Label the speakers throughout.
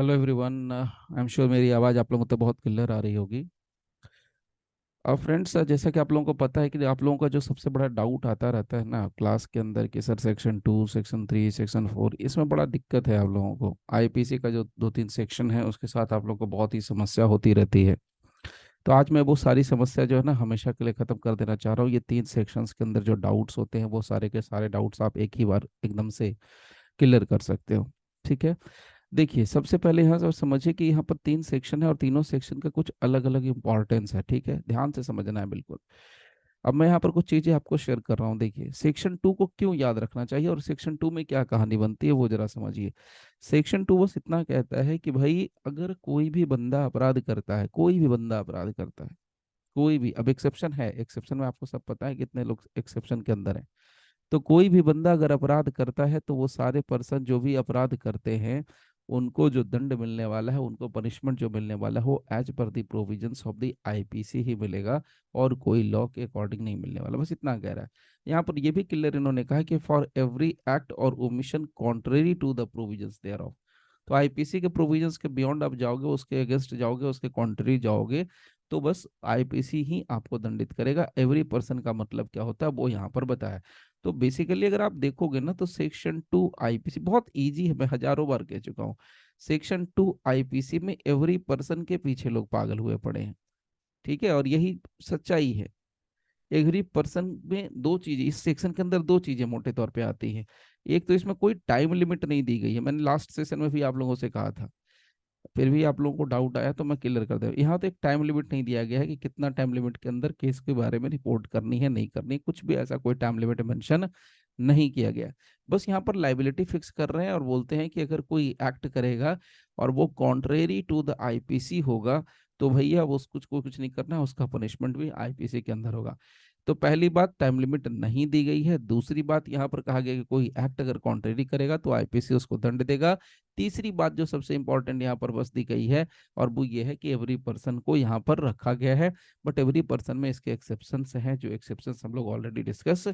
Speaker 1: Hello everyone. I am sure मेरी आवाज़ आप लोगों को तो बहुत क्लियर आ रही होगी। अब फ्रेंड्स, जैसा कि आप लोगों को पता है कि आप लोगों का जो सबसे बड़ा डाउट आता रहता है ना क्लास के अंदर कि सर सेक्शन 2, सेक्शन 3, सेक्शन 4 इसमें बड़ा दिक्कत है। आप लोगों को आईपीसी का जो 2-3 सेक्शन है उसके साथ आप लोगों को बहुत ही समस्या होती रहती है। तो आज मैं वो सारी समस्या जो है ना हमेशा के लिए ख़त्म कर देना चाह रहा हूँ। ये 3 सेक्शंस के अंदर जो डाउट्स होते हैं वो सारे के सारे डाउट्स आप एक ही बार एकदम से क्लियर कर सकते हो। ठीक है। देखिए, सबसे पहले यहाँ से समझिए कि यहाँ पर 3 सेक्शन है और तीनों सेक्शन का कुछ अलग अलग इंपॉर्टेंस है। ठीक है, ध्यान से समझना है बिल्कुल। अब मैं यहाँ पर कुछ चीजें आपको शेयर कर रहा हूँ। देखिए, सेक्शन 2 को क्यों याद रखना चाहिए और सेक्शन 2 में क्या कहानी बनती है वो जरा समझिए। सेक्शन 2 बस इतना कहता है कि भाई अगर कोई भी बंदा अपराध करता है, कोई भी बंदा अपराध करता है, कोई भी, अब एक्सेप्शन है, एक्सेप्शन में आपको सब पता है कितने लोग एक्सेप्शन के अंदर है। तो कोई भी बंदा अगर अपराध करता है तो वो सारे पर्सन जो भी अपराध करते हैं उनको जो दंड मिलने वाला है, उनको पनिशमेंट जो मिलने वाला है वो एज पर the provisions of the IPC ही मिलेगा और कोई लॉ के अकॉर्डिंग नहीं मिलने वाला। बस इतना कह रहा है। यहाँ पर ये भी क्लियर इन्होंने कहा कि फॉर एवरी एक्ट और omission contrary to the provisions thereof. तो आईपीसी के प्रोविजंस के बियॉन्ड आप जाओगे, उसके अगेंस्ट जाओगे, उसके कॉन्ट्रेरी जाओगे, तो बस आईपीसी ही आपको दंडित करेगा। एवरी पर्सन का मतलब क्या होता है वो यहाँ पर बताया। तो बेसिकली अगर आप देखोगे ना तो सेक्शन 2 आईपीसी बहुत इजी है, मैं हजारों बार कह चुका हूँ। सेक्शन 2 आईपीसी में एवरी पर्सन के पीछे लोग पागल हुए पड़े हैं। ठीक है, और यही सच्चाई है। एवरी पर्सन में दो चीजें, इस सेक्शन के अंदर दो चीजें मोटे तौर पे आती हैं। एक तो इसमें कोई टाइम लिमिट नहीं दी गई है, मैंने लास्ट सेशन में भी आप लोगों से कहा था। फिर भी आप लोगों को डाउट आया तो मैं क्लियर कर दूं, यहाँ तो एक टाइम लिमिट नहीं दिया गया है कि कितना टाइम लिमिट के अंदर केस के बारे में रिपोर्ट करनी है, नहीं करनी, कुछ भी ऐसा कोई टाइम लिमिट मेंशन नहीं किया गया। बस यहाँ पर लाइबिलिटी फिक्स कर रहे हैं और बोलते हैं कि अगर कोई एक्ट करेगा और वो कॉन्ट्रेरी टू द आईपीसी होगा तो भैया वो कुछ को कुछ नहीं करना है, उसका पनिशमेंट भी आईपीसी के अंदर होगा। तो पहली बात, टाइम लिमिट नहीं दी गई है। दूसरी बात, यहाँ पर कहा गया कि कोई एक्ट अगर कॉन्ट्रेरी करेगा तो आईपीसी उसको दंड देगा। तीसरी बात जो सबसे इंपॉर्टेंट यहाँ पर बस दी गई है और वो ये है कि एवरी पर्सन को यहाँ पर रखा गया है। बट एवरी पर्सन में इसके एक्सेप्शंस हैं, जो एक्सेप्शंस हम लोग ऑलरेडी डिस्कस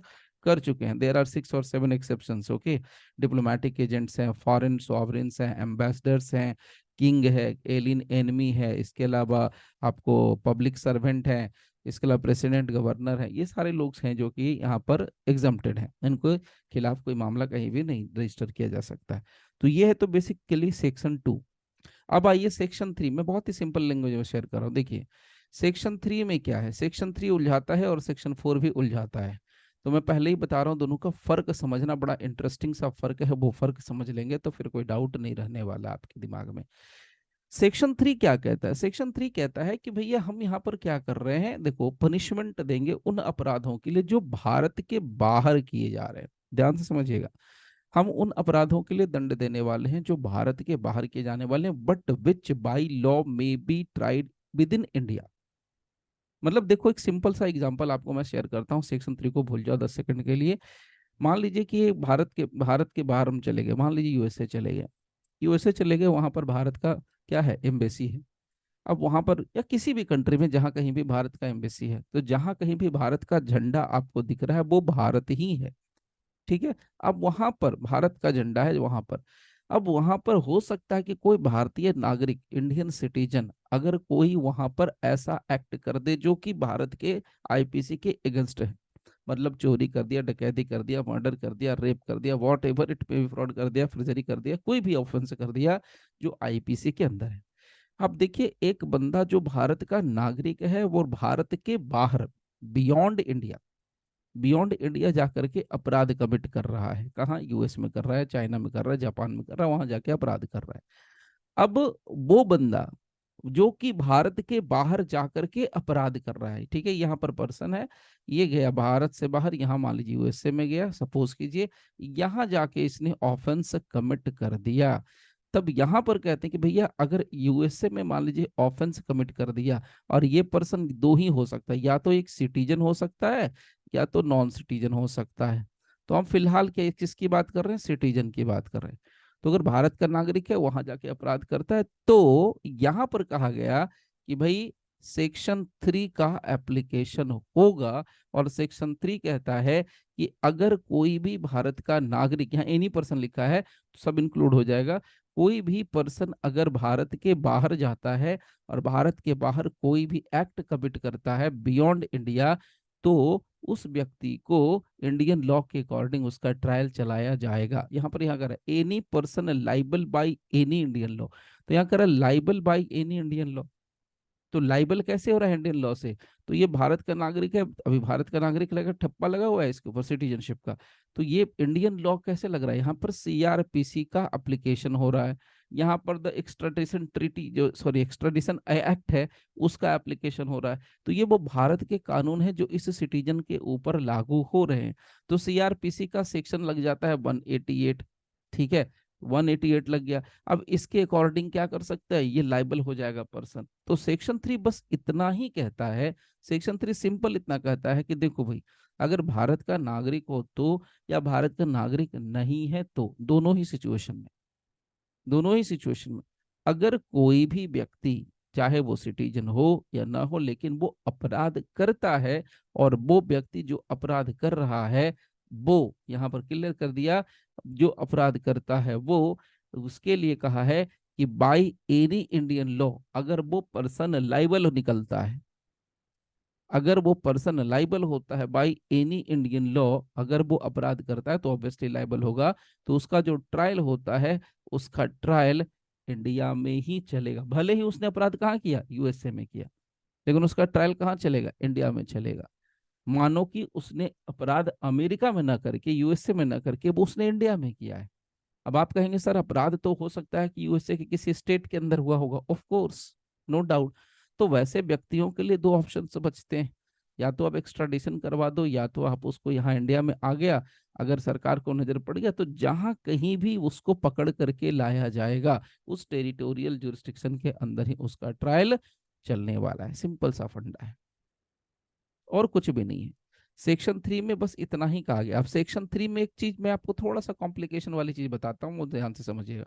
Speaker 1: कर चुके हैं। देयर आर 6 और 7 एक्सेप्शंस। ओके, डिप्लोमेटिक एजेंट्स हैं, फॉरेन सॉवरेन्स हैं, एम्बेसडर्स हैं, किंग है, एलियन एनमी है, इसके अलावा आपको पब्लिक सर्वेंट है, इसके अलावा प्रेसिडेंट, गवर्नर है, ये सारे लोग हैं जो कि यहाँ पर एग्जम्प्टेड हैं। इनको खिलाफ कोई मामला कहीं भी नहीं रजिस्टर किया जा सकता है। तो ये है तो बेसिकली सेक्शन 2। अब आइए सेक्शन 3 में बहुत ही सिंपल लैंग्वेज में शेयर कर रहा हूँ। देखिए, सेक्शन 3 में क्या है, सेक्शन 3 उलझाता है और सेक्शन 4 भी उलझाता है। तो मैं पहले ही बता रहा हूँ, दोनों का फर्क समझना बड़ा इंटरेस्टिंग सा फर्क है, वो फर्क समझ लेंगे तो फिर कोई डाउट नहीं रहने वाला आपके दिमाग में। सेक्शन 3 क्या कहता है? सेक्शन 3 कहता है कि भैया हम यहाँ पर क्या कर रहे हैं, देखो पनिशमेंट देंगे उन अपराधों के लिए जो भारत के बाहर किए जा रहे हैं। ध्यान से समझिएगा, हम उन अपराधों के लिए दंड देने वाले हैं जो भारत के बाहर किए जाने वाले हैं, but which by law may be tried with in India. मतलब देखो, एक सिंपल सा एग्जांपल आपको मैं शेयर करता हूँ, सेक्शन 3 को भूल जाओ 10 सेकंड के लिए। मान लीजिए कि भारत के बाहर हम चले गए, मान लीजिए यूएसए चले गए। यूएसए चले गए, वहां पर भारत का क्या है, एम्बेसी है। अब वहां पर या किसी भी कंट्री में जहां कहीं भी भारत का एम्बेसी है, तो जहां कहीं भी भारत का झंडा आपको दिख रहा है वो भारत ही है। ठीक है। अब वहां पर भारत का झंडा है वहां पर। अब वहां पर हो सकता है कि कोई भारतीय नागरिक, इंडियन सिटीजन, अगर कोई वहां पर ऐसा एक्ट कर दे जो कि भारत के आईपीसी के अगेंस्ट है, मतलब चोरी कर दिया, डकैती कर दिया, मर्डर कर दिया, रेप कर दिया, what ever it may be, fraud कर दिया, फ्रिजरी कर दिया, कोई भी ऑफेंस कर दिया जो आईपीसी के अंदर है। अब देखिए, एक बंदा जो भारत का नागरिक है वो भारत के बाहर, बियॉन्ड इंडिया, बियॉन्ड इंडिया जाकर के अपराध कमिट कर रहा है। कहाँ? यूएस में कर रहा है, चाइना में कर रहा है, जापान में कर रहा है, वहां जाके अपराध कर रहा है। अब वो बंदा जो कि भारत के बाहर जाकर के अपराध कर रहा है, ठीक है, यहाँ पर पर्सन है, ये गया भारत से बाहर, यहाँ मान लीजिए यूएसए में गया, सपोज कीजिए, यहाँ जाके इसने ऑफेंस कमिट कर दिया। तब यहाँ पर कहते हैं कि भैया अगर यूएसए में मान लीजिए ऑफेंस कमिट कर दिया, और ये पर्सन दो ही हो सकता है, या तो एक सिटीजन हो सकता है या तो नॉन सिटीजन हो सकता है। तो हम फिलहाल क्या किसकी बात कर रहे हैं, सिटीजन की बात कर रहे हैं। तो अगर भारत का नागरिक है वहां जाके अपराध करता है, तो यहां पर कहा गया कि भाई सेक्शन 3 का एप्लीकेशन होगा। और सेक्शन 3 कहता है कि अगर कोई भी भारत का नागरिक, यहाँ एनी पर्सन लिखा है तो सब इंक्लूड हो जाएगा, कोई भी पर्सन अगर भारत के बाहर जाता है और भारत के बाहर कोई भी एक्ट कमिट करता है बियॉन्ड इंडिया, तो उस व्यक्ति को इंडियन लॉ के अकॉर्डिंग उसका ट्रायल चलाया जाएगा। यहाँ पर यहाँ कर any person liable by any Indian law, तो यहाँ कर liable by any Indian law. तो लाइबल कैसे हो रहा है इंडियन लॉ से? तो ये भारत का नागरिक है, अभी भारत का नागरिक लगा, ठप्पा लगा हुआ है इसके ऊपर सिटीजनशिप का, तो ये इंडियन लॉ कैसे लग रहा है? यहाँ पर सीआरपीसी का एप्लीकेशन हो रहा है, यहाँ पर द एक्स्ट्राडिशन ट्रीटी जो सॉरी एक्स्ट्राडिशन एक्ट है उसका एप्लीकेशन हो रहा है। तो ये वो भारत के कानून है जो इस सिटीजन के ऊपर लागू हो रहे हैं। तो सीआरपीसी का सेक्शन लग जाता है 188, ठीक है, 188 लग गया। अब इसके अकॉर्डिंग क्या कर सकता है, ये लाइबल हो जाएगा पर्सन। तो सेक्शन 3 बस इतना ही कहता है, सेक्शन 3 सिंपल इतना कहता है कि देखो भाई, अगर भारत का नागरिक हो तो, या भारत का नागरिक नहीं है तो, दोनों ही सिचुएशन में अगर कोई भी व्यक्ति, चाहे वो सिटीजन हो या ना हो, लेकिन वो अपराध करता है, और वो व्यक्ति जो अपराध कर रहा है वो, यहाँ पर क्लियर कर दिया, जो अपराध करता है वो, उसके लिए कहा है कि बाई एनी इंडियन लॉ, अगर वो पर्सन लाइबल निकलता है, अगर वो पर्सन लाइबल होता है बाई एनी इंडियन लॉ, अगर वो अपराध करता है तो ऑब्वियसली लाइबल होगा। तो उसका जो ट्रायल होता है, उसका ट्रायल इंडिया में ही चलेगा, भले ही उसने अपराध कहाँ किया, यूएसए में किया, लेकिन उसका ट्रायल कहाँ चलेगा, इंडिया में चलेगा। मानो कि उसने अपराध अमेरिका में ना करके, यूएसए में ना करके, वो उसने इंडिया में किया है। अब आप कहेंगे सर अपराध तो हो सकता है कि यूएसए के किसी स्टेट के अंदर हुआ होगा, ऑफ कोर्स, नो डाउट। तो वैसे व्यक्तियों के लिए दो ऑप्शन बचते हैं, या तो आप एक्स्ट्राडिशन करवा दो, या तो आप उसको यहाँ इंडिया में आ गया, अगर सरकार को नजर पड़ गया तो जहां कहीं भी उसको पकड़ करके लाया जाएगा, उस टेरिटोरियल जुरिस्डिक्शन के अंदर ही उसका ट्रायल चलने वाला है। सिंपल सा फंडा है और कुछ भी नहीं है। सेक्शन 3 में बस इतना ही कहा गया। अब सेक्शन 3 में एक चीज मैं आपको थोड़ा सा कॉम्प्लिकेशन वाली चीज बताता हूँ, वो ध्यान से समझिएगा।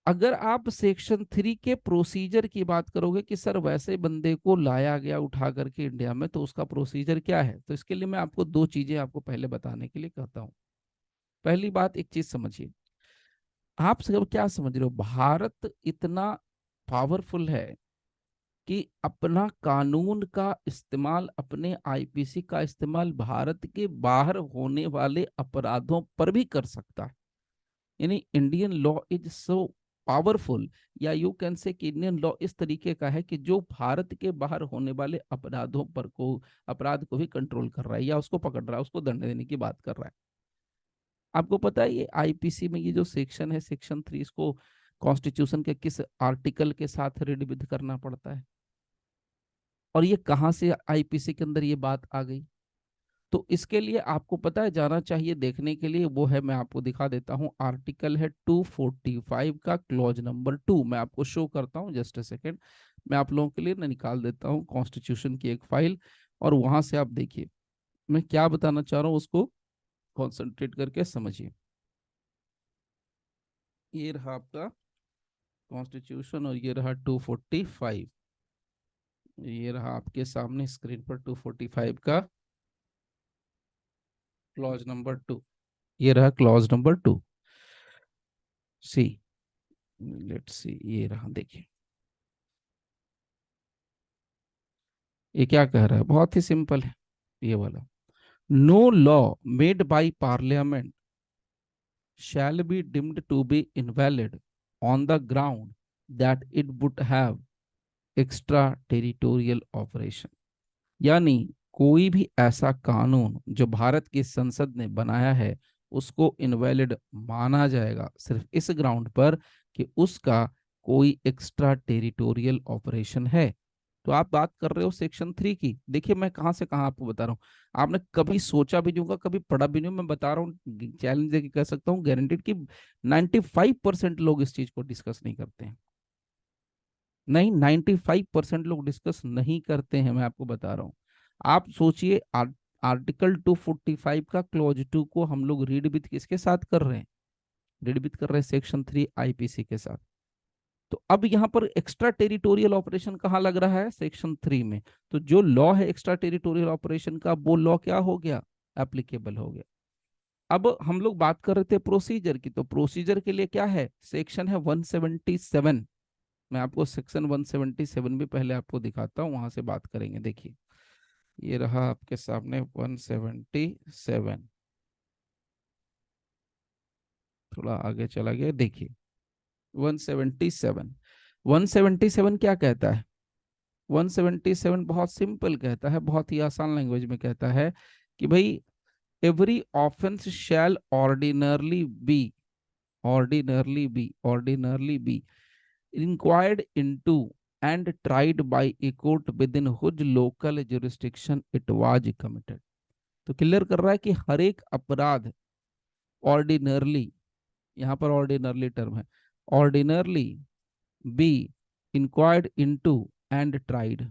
Speaker 1: अगर आप सेक्शन 3 के प्रोसीजर की बात करोगे कि सर वैसे बंदे को लाया गया उठा करके इंडिया में, तो उसका प्रोसीजर क्या है, तो इसके लिए मैं आपको दो चीजें आपको पहले बताने के लिए कहता हूँ। पहली बात, एक चीज समझिए, आप सब क्या समझ रहे हो, भारत इतना पावरफुल है कि अपना कानून का इस्तेमाल, अपने आईपीसी का इस्तेमाल भारत के बाहर होने वाले अपराधों पर भी कर सकता है। यानी Indian law is so powerful, या यू कैन से कि इंडियन लॉ इस तरीके का है कि जो भारत के बाहर होने वाले अपराधों पर को, अपराध को भी कंट्रोल कर रहा है, या उसको पकड़ रहा है, उसको दंड देने की बात कर रहा है। आपको पता है ये आईपीसी में ये जो सेक्शन है, सेक्शन 3, इसको कॉन्स्टिट्यूशन के किस आर्टिकल के साथ रिलेट करना पड़ता है, और ये कहाँ से आईपीसी के अंदर ये बात आ गई? तो इसके लिए आपको पता है, जाना चाहिए देखने के लिए, वो है, मैं आपको दिखा देता हूँ, आर्टिकल है 245 का क्लॉज नंबर 2, मैं आपको शो करता हूँ, जस्ट अ सेकेंड, मैं आप लोगों के लिए ना निकाल देता हूँ कॉन्स्टिट्यूशन की एक फाइल, और वहां से आप देखिए मैं क्या बताना चाह रहा हूँ, उसको कॉन्सेंट्रेट करके समझिए। ये रहा आपका कॉन्स्टिट्यूशन, और ये रहा 245, ये रहा आपके सामने स्क्रीन पर 245 का क्लॉज नंबर 2, ये रहा clause number 2। See, let's see, ये रहा, देखिए ये क्या कह रहा है, बहुत ही सिंपल है ये वाला। No law made by parliament shall be deemed to be invalid on the ground that it would have extra territorial operation। यानी कोई भी ऐसा कानून जो भारत की संसद ने बनाया है, उसको इनवैलिड माना जाएगा सिर्फ इस ग्राउंड पर कि उसका कोई एक्स्ट्रा टेरिटोरियल ऑपरेशन है। तो आप बात कर रहे हो सेक्शन 3 की, देखिए मैं कहां से कहां आपको बता रहा हूँ, आपने कभी सोचा भी नहीं होगा, कभी पढ़ा भी नहीं हो, मैं बता रहा हूँ, चैलेंज देके कह सकता हूँ, गारंटेड कि 95% लोग इस चीज को डिस्कस नहीं करते हैं। नहीं, 95% लोग डिस्कस नहीं करते हैं, मैं आपको बता रहा हूँ। आप सोचिए, आर्टिकल 245 का क्लॉज 2 को हम लोग रीड विथ किसके साथ कर रहे हैं, रीड विथ कर रहे हैं सेक्शन 3 आईपीसी के साथ। तो अब यहाँ पर एक्स्ट्रा टेरिटोरियल ऑपरेशन कहाँ लग रहा है, सेक्शन 3 में। तो जो लॉ है एक्स्ट्रा टेरिटोरियल ऑपरेशन का, वो लॉ क्या हो गया, एप्लीकेबल हो गया। अब हम लोग बात कर रहे थे प्रोसीजर की, तो प्रोसीजर के लिए क्या है, सेक्शन है 177। मैं आपको सेक्शन 177 भी पहले आपको दिखाता हूँ, वहां से बात करेंगे। देखिए ये रहा आपके सामने 177, थोड़ा आगे चला गया, देखिए 177। 177 क्या कहता है? 177 बहुत सिंपल कहता है, बहुत ही आसान लैंग्वेज में कहता है कि भाई every offence shall ordinarily be inquired into and tried by a court within whose local jurisdiction it was committed। तो क्लियर कर रहा है कि हर एक अपराध ऑर्डिनरली, यहाँ पर ऑर्डिनरली टर्म है, ordinarily be inquired into and tried,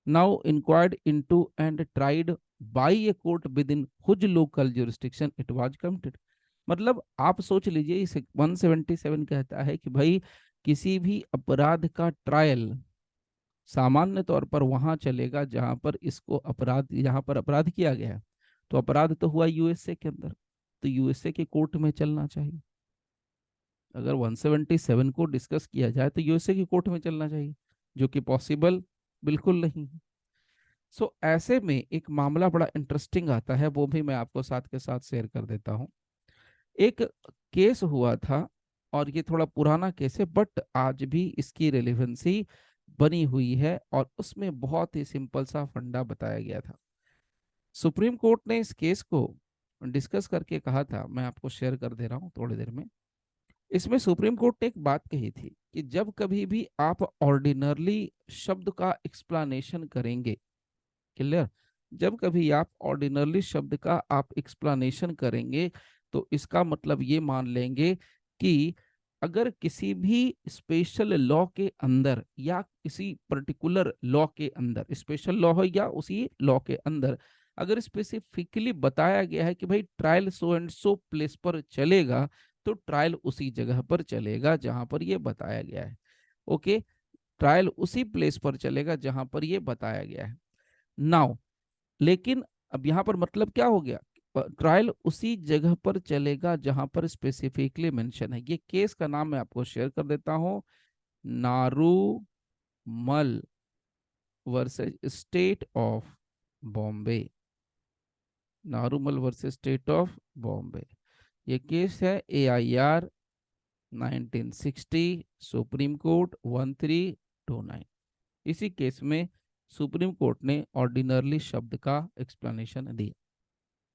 Speaker 1: now inquired into and tried by a court within whose local jurisdiction it was committed. मतलब आप सोच लीजिए, इस 177 कहता है कि भाई किसी भी अपराध का ट्रायल सामान्य तौर पर वहां चलेगा जहां पर इसको अपराध, यहाँ पर अपराध किया गया है, तो अपराध तो हुआ यूएसए के अंदर, तो यूएसए के कोर्ट में चलना चाहिए। अगर 177 को डिस्कस किया जाए तो यूएसए की कोर्ट में चलना चाहिए, जो कि पॉसिबल बिल्कुल नहीं है। सो ऐसे में एक मामला बड़ा इंटरेस्टिंग आता है, वो भी मैं आपको साथ के साथ शेयर कर देता हूँ। एक केस हुआ था, और ये थोड़ा पुराना केस है, बट आज भी इसकी रेलेवेंसी बनी हुई है, और उसमें बहुत ही सिंपल सा फंडा बताया गया था। सुप्रीम कोर्ट ने इस केस को डिस्कस करके कहा था, मैं आपको शेयर कर दे रहा हूँ थोड़ी देर में। इसमें सुप्रीम कोर्ट ने एक बात कही थी कि जब कभी भी आप ऑर्डिनरली शब्द का एक्सप्लेनेशन करेंगे, क्लियर, जब कभी आप ऑर्डिनरली शब्द का आप एक्सप्लेनेशन करेंगे, तो इसका मतलब ये मान लेंगे कि अगर किसी भी स्पेशल लॉ के अंदर या किसी पर्टिकुलर लॉ के अंदर, स्पेशल लॉ हो या उसी लॉ के अंदर, अगर स्पेसिफिकली बताया गया है कि भाई trial so and so place पर चलेगा, तो ट्रायल उसी जगह पर चलेगा जहां पर यह बताया गया है। ओके, ट्रायल उसी प्लेस पर चलेगा जहां पर यह बताया गया है। नाउ लेकिन अब यहाँ पर मतलब क्या हो गया, ट्रायल उसी जगह पर चलेगा जहां पर स्पेसिफिकली मेंशन है। ये केस का नाम मैं आपको शेयर कर देता हूं, Narumal versus state of Bombay. Narumal versus state of Bombay, ये केस है AIR 1960, सुप्रीम कोर्ट 1329। इसी केस में सुप्रीम कोर्ट ने ऑर्डिनरली शब्द का एक्सप्लेनेशन दिया।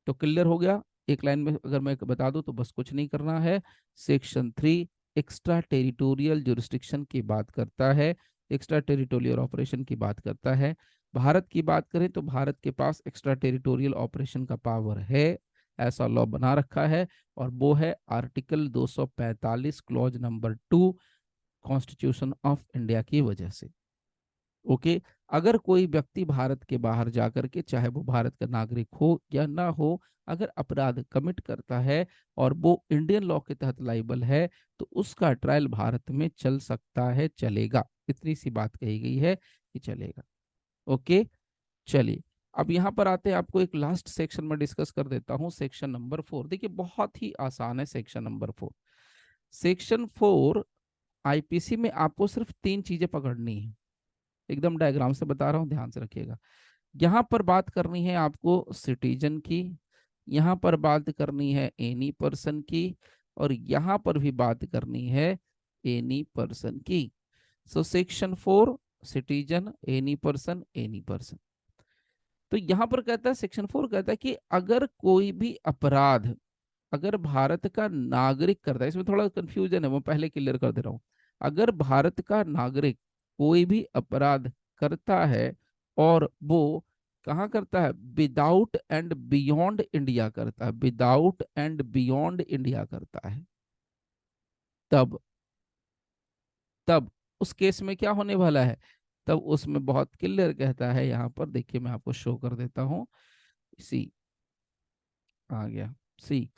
Speaker 1: तो क्लियर हो गया, एक लाइन में अगर मैं बता दूं तो बस कुछ नहीं करना है। सेक्शन 3 एक्स्ट्रा टेरिटोरियल जुरिस्डिक्शन की बात करता है, एक्स्ट्रा टेरिटोरियल ऑपरेशन की बात करता है। भारत की बात करें तो भारत के पास एक्स्ट्रा टेरिटोरियल ऑपरेशन का पावर है, ऐसा लॉ बना रखा है, और वो है article 245 clause number 2 constitution of India की वजह से। ओके, अगर कोई व्यक्ति भारत के बाहर जाकर के, चाहे वो भारत का नागरिक हो या ना हो, अगर अपराध कमिट करता है और वो इंडियन लॉ के तहत लाइबल है, तो उसका ट्रायल भारत में चल सकता है, चलेगा, इतनी सी बात कही गई है कि चलेगा। ओके, चलिए अब यहाँ पर आते हैं, आपको एक लास्ट सेक्शन में डिस्कस कर देता हूँ, सेक्शन नंबर 4। देखिए बहुत ही आसान है सेक्शन नंबर 4। सेक्शन 4 आईपीसी में आपको सिर्फ 3 चीजें पकड़नी है, एकदम डायग्राम से बता रहा हूं, ध्यान से रखिएगा। यहाँ पर बात करनी है आपको सिटीजन की, यहाँ पर बात करनी है एनी पर्सन की, और यहाँ पर भी बात करनी है एनी पर्सन की। So section 4 citizen, any person. तो यहाँ पर कहता है, सेक्शन 4 कहता है कि अगर कोई भी अपराध अगर भारत का नागरिक करता है, इसमें थोड़ा कंफ्यूजन है, मैं पहले क्लियर कर दे रहा हूं। अगर भारत का नागरिक कोई भी अपराध करता है, और वो कहाँ करता है, विदाउट एंड बियॉन्ड इंडिया करता है, विदाउट एंड बियॉन्ड इंडिया करता है, तब तब उस केस में क्या होने वाला है, तब उसमें बहुत क्लियर कहता है, यहाँ पर देखिए मैं आपको शो कर देता हूँ। सी आ गया, see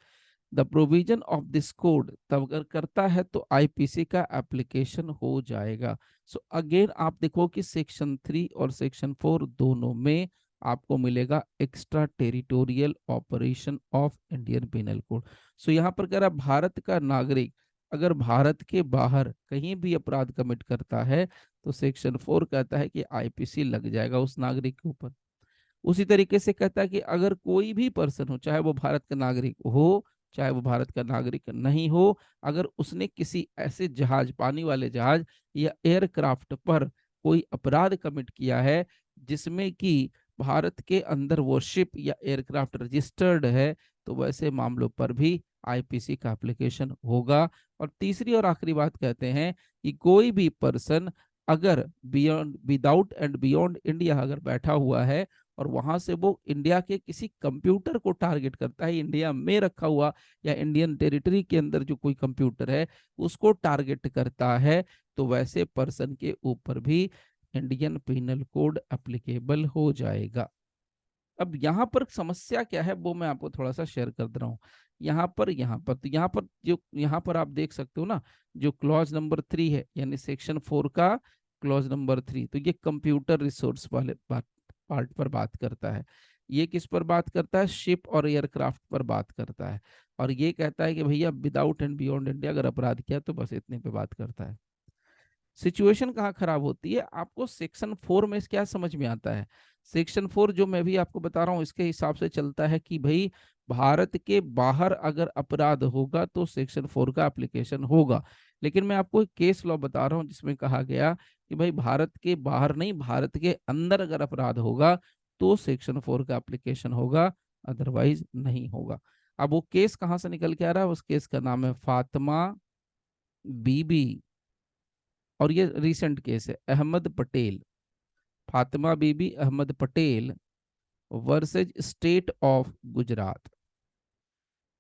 Speaker 1: the provision of this code, तब अगर करता है तो आईपीसी का एप्लीकेशन हो जाएगा। सो अगेन आप देखो कि सेक्शन 3 और सेक्शन 4 दोनों में आपको मिलेगा extra territorial operation of Indian penal code. So यहाँ पर कह रहा है भारत का नागरिक अगर भारत के बाहर कहीं भी अपराध कमिट करता है तो सेक्शन 4 कहता है कि आईपीसी लग जाएगा उस नागरिक के ऊपर। उसी तरीके से कहता है कि अगर कोई भी पर्सन हो, चाहे वो भारत का नागरिक हो चाहे वो भारत का नागरिक नहीं हो, अगर उसने किसी ऐसे जहाज, पानी वाले जहाज या एयरक्राफ्ट पर कोई अपराध कमिट किया है जिसमें कि भारत के अंदर वो शिप या एयरक्राफ्ट रजिस्टर्ड है, तो वैसे मामलों पर भी आईपीसी का एप्लीकेशन होगा। और तीसरी और आखिरी बात कहते हैं कि कोई भी पर्सन अगर beyond, without and beyond India अगर बैठा हुआ है और वहां से वो इंडिया के किसी कंप्यूटर को टारगेट करता है, इंडिया में रखा हुआ या इंडियन टेरिटरी के अंदर जो कोई कंप्यूटर है उसको टारगेट करता है, तो वैसे पर्सन के ऊपर भी इंडियन पिनल कोड एप्लीकेबल हो जाएगा। अब यहाँ पर समस्या क्या है वो मैं आपको थोड़ा सा शेयर कर दे रहा हूँ। यहाँ पर जो यहाँ पर आप देख सकते हो ना, जो क्लॉज नंबर 3 है यानी सेक्शन 4 का क्लॉज नंबर 3, तो ये कंप्यूटर रिसोर्स वाले पार्ट पर बात करता है। ये किस पर बात करता है? शिप और एयरक्राफ्ट पर बात करता है। और ये कहता है कि भैया विदाउट एंड बियॉन्ड इंडिया अगर अपराध किया तो बस इतने पे बात करता है। सिचुएशन कहाँ खराब होती है? आपको सेक्शन 4 में क्या समझ में आता है? सेक्शन 4 जो मैं भी आपको बता रहा हूँ इसके हिसाब से चलता है कि भाई भारत के बाहर अगर अपराध होगा तो सेक्शन 4 का एप्लीकेशन होगा। लेकिन मैं आपको एक केस लॉ बता रहा हूँ जिसमें कहा गया कि भाई भारत के बाहर नहीं, भारत के अंदर अगर अपराध होगा तो सेक्शन 4 का एप्लीकेशन होगा, अदरवाइज नहीं होगा। अब वो केस कहाँ से निकल के आ रहा है? उस केस का नाम है फातिमा बीबी, और ये रिसेंट केस है, Ahmed Patel, Fatima Bibi Ahmed Patel versus state of Gujarat.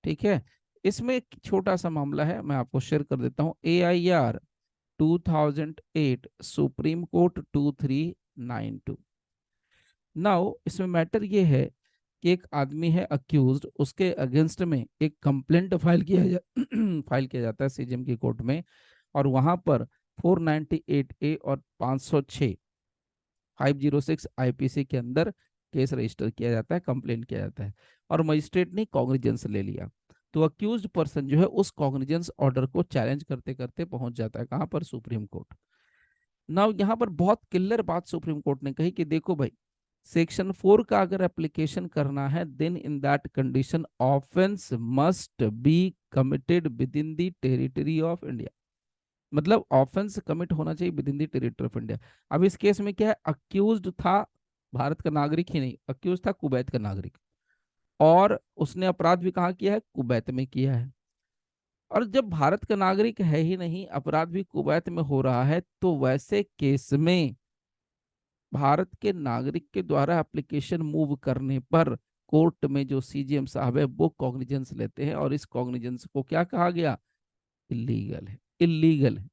Speaker 1: ठीक है, इसमें एक छोटा सा मामला है, मैं आपको शेयर कर देता हूं। AIR 2008 supreme court 2392। नाउ इसमें मैटर ये है कि एक आदमी है अक्यूज्ड, उसके अगेंस्ट में एक कंप्लेंट फाइल किया जाता है CJM की कोर्ट में, और वहां पर 498A और 506 506 आईपीसी के अंदर केस रजिस्टर किया जाता है, कंप्लेन किया जाता है, और मजिस्ट्रेट ने कॉग्निजेंस ले लिया। तो अक्यूज्ड पर्सन जो है उस कॉग्निजेंस ऑर्डर को चैलेंज करते करते पहुंच जाता है कहां पर? Supreme court. नाउ यहाँ पर बहुत क्लियर बात सुप्रीम कोर्ट ने कही कि देखो भाई, सेक्शन 4 का अगर एप्लीकेशन करना है then in that condition offence must be committed within the territory of India. मतलब ऑफेंस कमिट होना चाहिए within the territory of India. अब इस केस में क्या है? अक्यूज्ड था भारत का नागरिक ही नहीं, अक्यूज था कुवैत का नागरिक, और उसने अपराध भी कहाँ किया है? कुवैत में किया है। और जब भारत का नागरिक है ही नहीं, अपराध भी कुवैत में हो रहा है, तो वैसे केस में भारत के नागरिक के द्वारा एप्लीकेशन मूव करने पर कोर्ट में जो CJM साहब है वो कॉग्निजेंस लेते हैं, और इस कॉग्निजेंस को क्या कहा गया? इलीगल है, इलीगल है।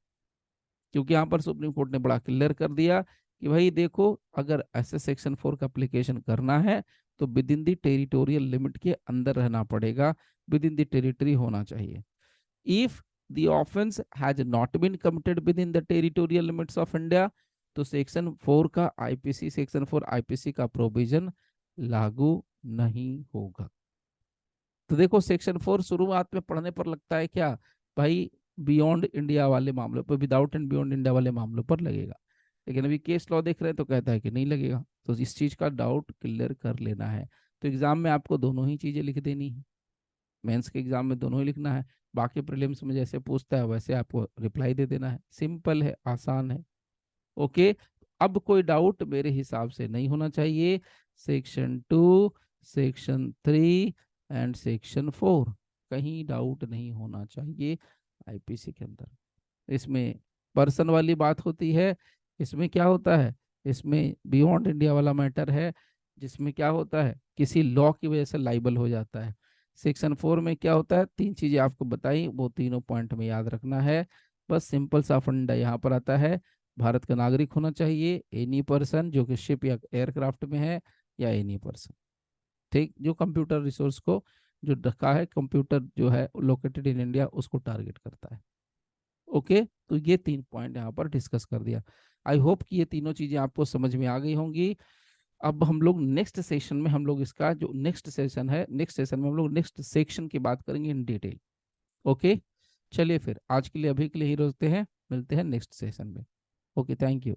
Speaker 1: क्योंकि यहाँ पर सुप्रीम कोर्ट ने बड़ा क्लियर कर दिया कि भाई देखो, अगर ऐसे सेक्शन 4 का एप्लीकेशन करना है तो with in the territorial limit के अंदर रहना पड़ेगा, विद इन द टेरिटरी होना चाहिए। If the offence has not been committed within the territorial limits of India, तो सेक्शन 4 का आईपीसी, सेक्शन 4 आईपीसी का प्रोविजन लागू नहीं होगा। तो देखो सेक्शन 4 शुरुआत में पढ़ने पर लगता है क्या भाई, बियॉन्ड इंडिया वाले मामलों पर, विदाउट एंड बियॉन्ड इंडिया वाले मामलों पर लगेगा, लेकिन अभी केस लॉ देख रहे हैं तो कहता है कि नहीं लगेगा। तो इस चीज का डाउट क्लियर कर लेना है। तो एग्जाम में आपको दोनों ही चीजें लिख देनी है, मेंस के एग्जाम में दोनों ही लिखना है, बाकी प्रीलिम्स में जैसे पूछता है वैसे आपको रिप्लाई दे देना है। सिंपल है, आसान है। ओके, अब कोई डाउट मेरे हिसाब से नहीं होना चाहिए। सेक्शन 2, सेक्शन 3 एंड सेक्शन 4, कहीं डाउट नहीं होना चाहिए आईपीसी के अंदर। इसमें पर्सन वाली बात होती है, इसमें क्या होता है? इसमें बियॉन्ड इंडिया वाला मैटर है, जिसमें क्या होता है? किसी लॉ की वजह से लाइबल हो जाता है। सेक्शन 4 में क्या होता है? 3 चीजें आपको बताई, वो तीनों पॉइंट में याद रखना है। बस सिंपल सा फंडा यहाँ पर आता है, भारत का नागरिक होना चाहिए, एनी पर्सन जो कि शिप या एयरक्राफ्ट में है, या एनी पर्सन, ठीक, जो कंप्यूटर रिसोर्स को जो रखा है, कंप्यूटर जो है लोकेटेड इन इंडिया उसको टारगेट करता है। ओके, तो ये 3 पॉइंट यहाँ पर डिस्कस कर दिया। आई होप कि ये तीनों चीजें आपको समझ में आ गई होंगी। अब हम लोग नेक्स्ट सेशन में, हम लोग इसका जो नेक्स्ट सेशन है, नेक्स्ट सेशन में हम लोग नेक्स्ट सेक्शन की बात करेंगे इन डिटेल। ओके, चलिए फिर आज के लिए, अभी के लिए ही रोकते हैं, मिलते हैं नेक्स्ट सेशन में। Okay, thank you.